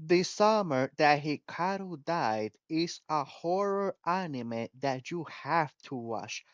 This summer that Hikaru Died is a horror anime that you have to watch.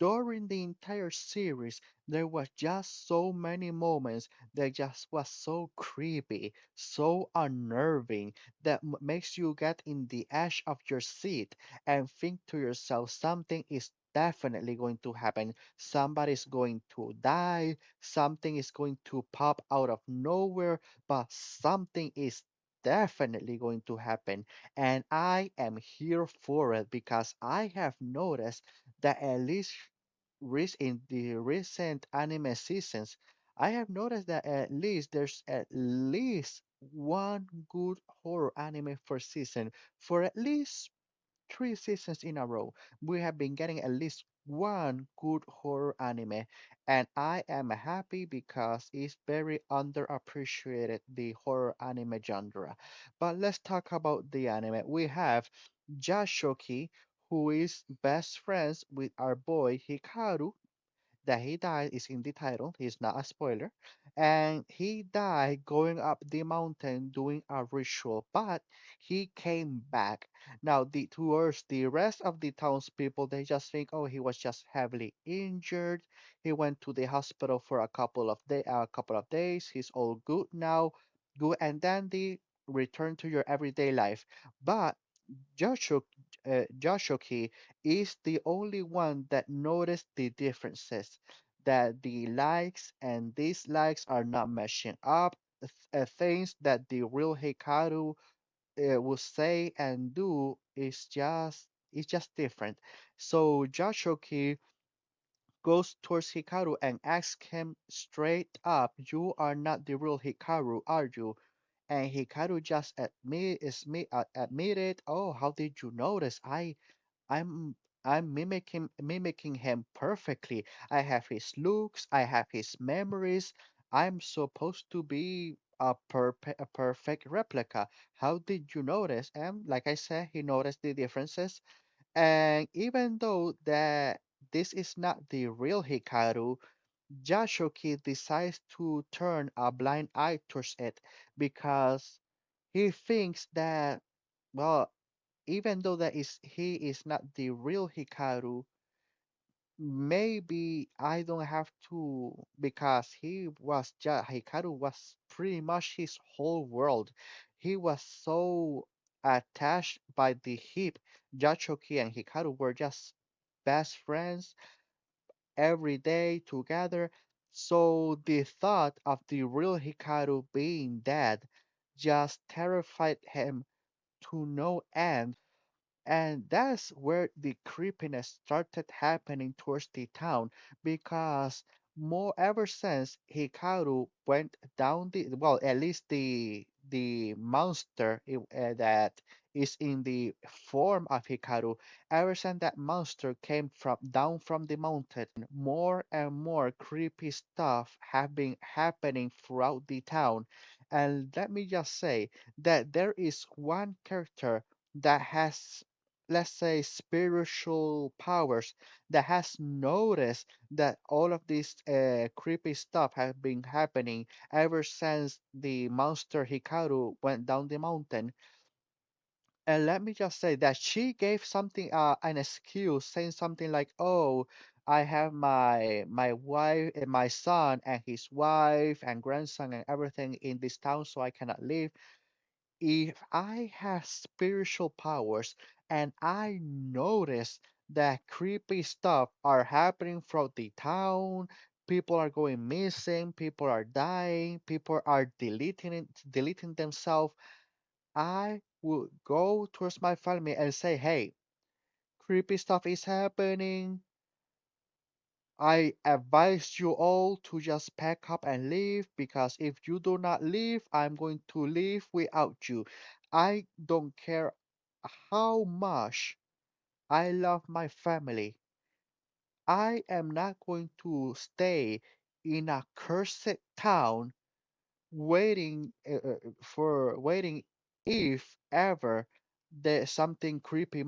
During the entire series, there was just so many moments that just was so creepy, so unnerving, that makes you get in the edge of your seat and think to yourself something is definitely going to happen. Somebody's going to die, something is going to pop out of nowhere, but something is definitely going to happen. And I am here for it because I have noticed that at least in the recent anime seasons, I have noticed that at least there's at least one good horror anime per season for at least 3 seasons in a row. We have been getting at least one good horror anime, and I am happy because it's very underappreciated, the horror anime genre. But let's talk about the anime. We have Yashoki, who is best friends with our boy Hikaru. That he died is in the title. It's not a spoiler. And he died going up the mountain doing a ritual, but he came back. Now, towards the rest of the townspeople, they just think, oh, he was just heavily injured. He went to the hospital for a couple of days. He's all good now, good and dandy. Return to your everyday life. But Joshoki is the only one that noticed the differences, that the likes and dislikes are not matching up, things that the real Hikaru will say and do is just different. So Joshoki goes towards Hikaru and asks him straight up, "You are not the real Hikaru, are you?" And Hikaru just admitted, "Oh, how did you notice? I'm I'm mimicking him perfectly. I have his looks, I have his memories. I'm supposed to be a perfect replica. How did you notice?" And like I said, he noticed the differences. And even though that this is not the real Hikaru, Yashoki decides to turn a blind eye towards it because he thinks that, well, even though he is not the real Hikaru, maybe I don't have to, because Hikaru was pretty much his whole world. He was so attached by the hip. Yachoki and Hikaru were just best friends every day together. So the thought of the real Hikaru being dead just terrified him to no end. And that's where the creepiness started happening towards the town because more ever since Hikaru went down well, at least the monster that is in the form of Hikaru, ever since that monster came from down from the mountain, more and more creepy stuff have been happening throughout the town. And let me just say that there is one character that has, let's say, spiritual powers, that has noticed that all of this creepy stuff has been happening ever since the monster Hikaru went down the mountain. And let me just say that she gave something, an excuse, saying something like, "Oh, I have my wife, my son, and his wife and grandson and everything in this town, so I cannot leave. If I have spiritual powers and I notice that creepy stuff are happening throughout the town, people are going missing, people are dying, people are deleting themselves, I would go towards my family and say, hey, creepy stuff is happening. I advise you all to just pack up and leave, because if you do not leave, I'm going to leave without you. I don't care how much I love my family. I am not going to stay in a cursed town waiting if ever there's something creepy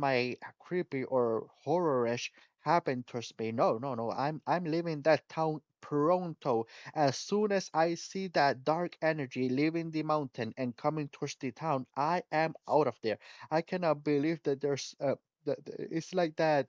or horrorish happen towards me. No, no, no. I'm leaving that town pronto. As soon as I see that dark energy leaving the mountain and coming towards the town, I am out of there. I cannot believe that there's it's like that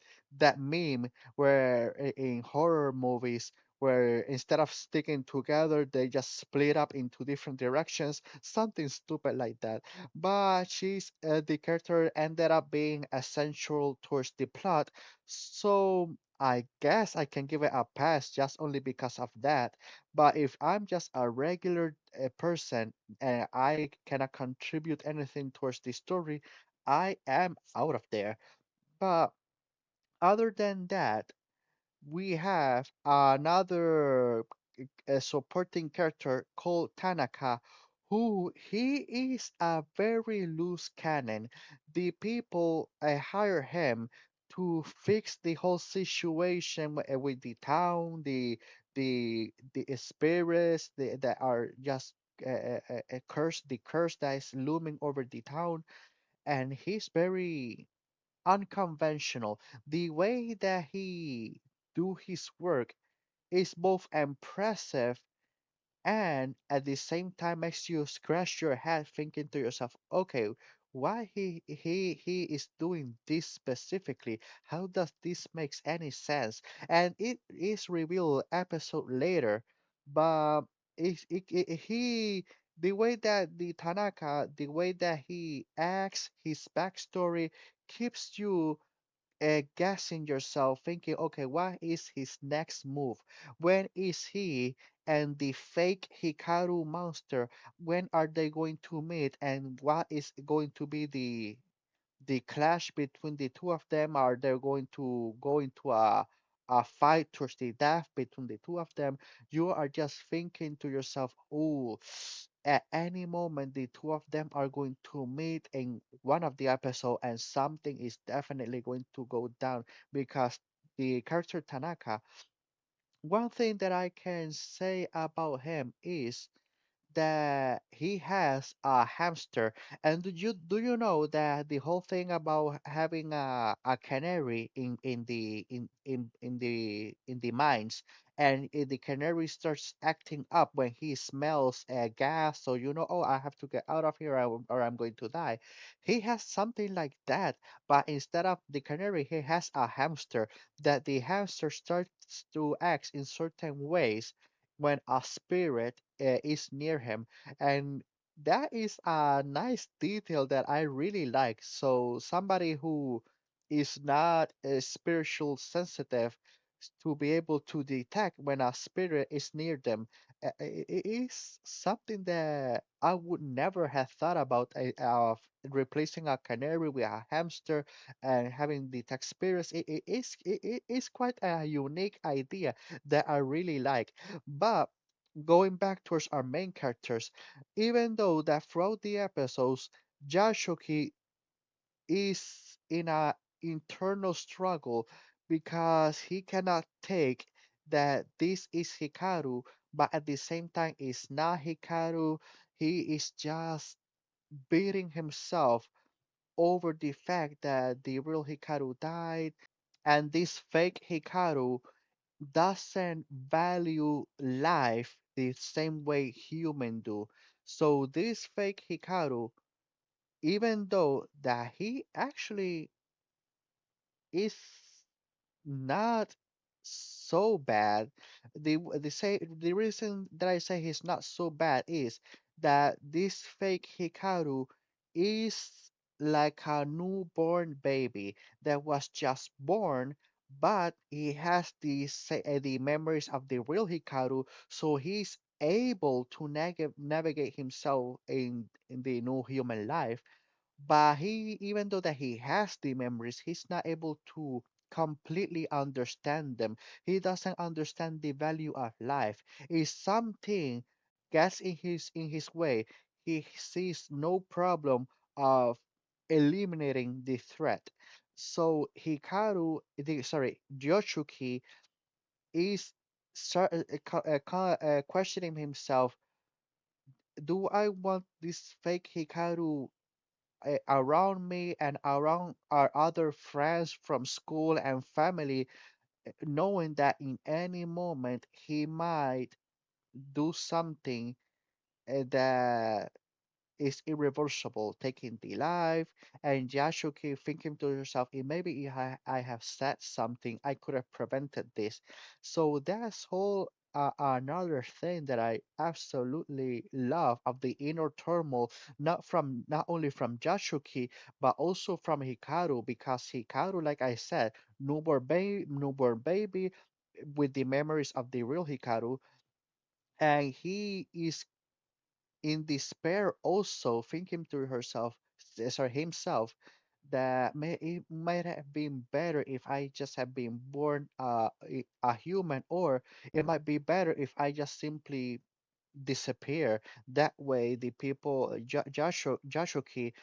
meme where in horror movies where instead of sticking together, they just split up into different directions, something stupid like that. But the character ended up being essential towards the plot, so I guess I can give it a pass just only because of that. But if I'm just a regular person and I cannot contribute anything towards the story, I am out of there. But other than that, we have another supporting character called Tanaka, who he is a very loose cannon. The people hire him to fix the whole situation with the town, the spirits that are just the curse that is looming over the town, and he's very unconventional. The way that he do his work is both impressive and at the same time makes you scratch your head thinking to yourself, okay, why he is doing this specifically? How does this makes any sense? And it is revealed episode later, but he the way that the Tanaka, the way that he acts, his backstory keeps you guessing yourself, thinking, okay, what is his next move? When is he and the fake Hikaru monster, when are they going to meet? And what is going to be the clash between the two of them? Are they going to go into a fight towards the death between the two of them? You are just thinking to yourself, oh, at any moment the two of them are going to meet in one of the episode and something is definitely going to go down because the character Tanaka, one thing that I can say about him is that he has a hamster. And do you know that the whole thing about having a canary in the mines, and the canary starts acting up when he smells gas, so oh, I have to get out of here, or I'm going to die. He has something like that, but instead of the canary, he has a hamster, that the hamster starts to act in certain ways when a spirit is near him. And that is a nice detail that I really like. So somebody who is not spiritual sensitive to be able to detect when a spirit is near them, it is something that I would never have thought about, of replacing a canary with a hamster and having detect spirits. It is quite a unique idea that I really like. But going back towards our main characters, even though that throughout the episodes, Yashoki is in a internal struggle because he cannot take that this is Hikaru, but at the same time it's not Hikaru. He is just beating himself over the fact that the real Hikaru died, and this fake Hikaru doesn't value life the same way humans do. So this fake Hikaru, even though that he actually is not so bad, the reason that I say he's not so bad is that this fake Hikaru is like a newborn baby that was just born, but he has the memories of the real Hikaru, so he's able to navigate himself in the new human life. But he, even though that he has the memories, he's not able to completely understand them. He doesn't understand the value of life. If something gets in his way, he sees no problem of eliminating the threat. So Yoshiki is questioning himself, do I want this fake Hikaru around me and around our other friends from school and family? knowing that in any moment he might do something that is irreversible, taking the life, and Yasuke thinking to herself, maybe if I have said something, I could have prevented this. So that's whole another thing that I absolutely love of the inner turmoil, not only from Yasuke, but also from Hikaru, because Hikaru, like I said, newborn baby with the memories of the real Hikaru, and he is in despair also thinking to herself sorry himself that it might have been better if I just have been born a human, or it might be better if I just simply disappear. That way the people Jashuki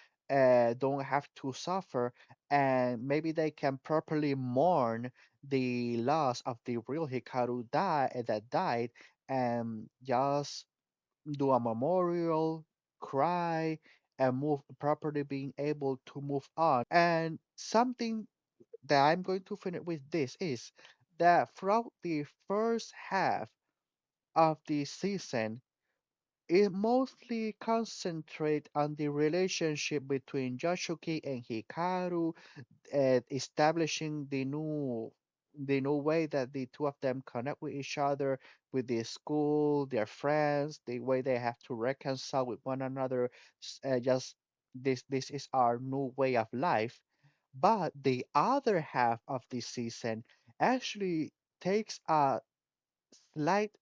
don't have to suffer, and maybe they can properly mourn the loss of the real Hikaru that died, and just do a memorial, cry, and move properly being able to move on. And something that I'm going to finish with this is that throughout the first half of the season, it mostly concentrate on the relationship between Yoshuki and Hikaru, establishing the new way that the two of them connect with each other, with the school, their friends, the way they have to reconcile with one another. Just this is our new way of life. But the other half of the season actually takes a slight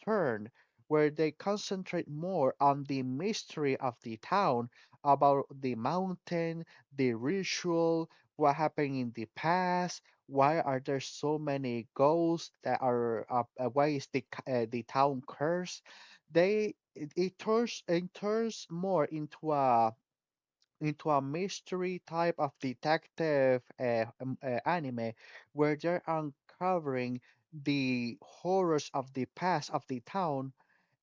turn where they concentrate more on the mystery of the town, about the mountain, the ritual, what happened in the past, why are there so many ghosts that are why is the town cursed. It turns more into a mystery type of detective anime, where they're uncovering the horrors of the past of the town.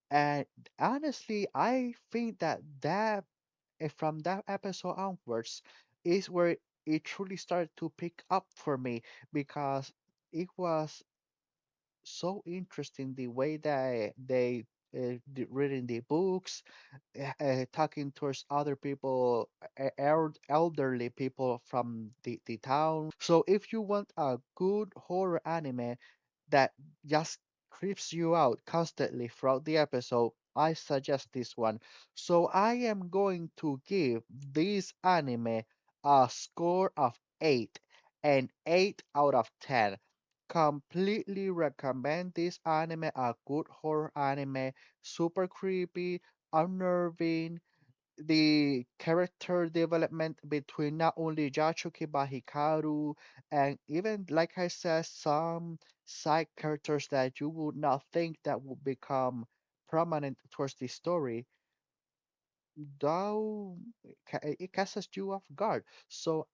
And honestly, I think that from that episode onwards is where it truly started to pick up for me, because it was so interesting the way that they reading the books, talking towards other people, elderly people from the town. So if you want a good horror anime that just creeps you out constantly throughout the episode, I suggest this one. So I am going to give this anime a score of 8, and 8 out of 10. Completely recommend this anime, a good horror anime, super creepy, unnerving. The character development between not only Yatsuki but Hikaru, and even like I said, some side characters that you would not think that would become prominent towards the story, though it catches you off guard. So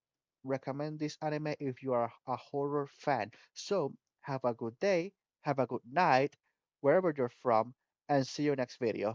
recommend this anime if you are a horror fan. So have a good day, have a good night, wherever you're from, and see you next video.